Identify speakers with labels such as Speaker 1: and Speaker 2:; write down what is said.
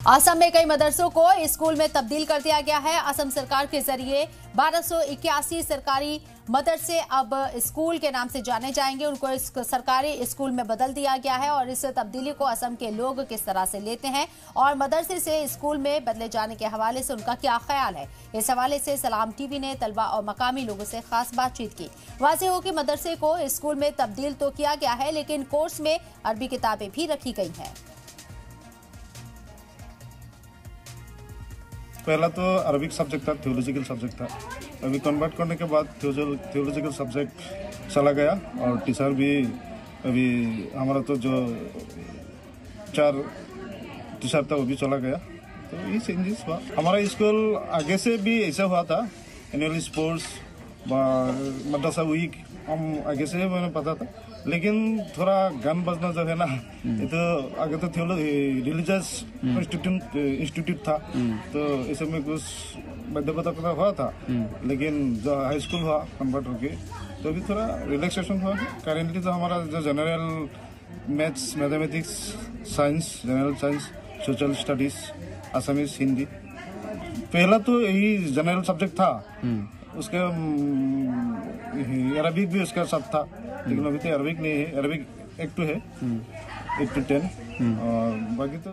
Speaker 1: असम में कई मदरसों को स्कूल में तब्दील कर दिया गया है। असम सरकार के जरिए 1281 सरकारी मदरसे अब स्कूल के नाम से जाने जाएंगे। उनको इस सरकारी स्कूल में बदल दिया गया है और इस तब्दीली को असम के लोग किस तरह से लेते हैं और मदरसे से स्कूल में बदले जाने के हवाले से उनका क्या ख्याल है, इस हवाले से सलाम टीवी ने तलबा और मकामी लोगों से खास बातचीत की। वाज़ेह हो कि मदरसे को स्कूल में तब्दील तो किया गया है, लेकिन कोर्स में अरबी किताबें भी रखी गई हैं।
Speaker 2: पहला तो अरबिक सब्जेक्ट था, थियोलॉजिकल सब्जेक्ट था। अभी कन्वर्ट करने के बाद थियोलॉजिकल सब्जेक्ट चला गया और टीचर भी अभी हमारा तो जो 4 टीचर था वो भी चला गया, तो ये चेंजेस हुआ। हमारा स्कूल आगे से भी ऐसा हुआ था, एनुअल स्पोर्ट्स मदरसा वीक हम आगे से मैंने पता था, लेकिन थोड़ा गान बजना जो है ना, ये तो आगे तो रिलीजियस इंस्टीट्यूट था, तो इसमें कुछ बाध्यता हुआ था, लेकिन जो हाई स्कूल हुआ कन्वर्ट होके तो अभी थोड़ा रिलैक्सेशन हुआ। करेंटली तो हमारा जो general maths, mathematics, science, general science, social studies, Assamese, Hindi, पहला तो यही जनरल सब्जेक्ट था, उसके अरबिक भी उसका सब था, लेकिन अभी तो अरबिक नहीं है, अरबिक 1 to 10 और बाकी तो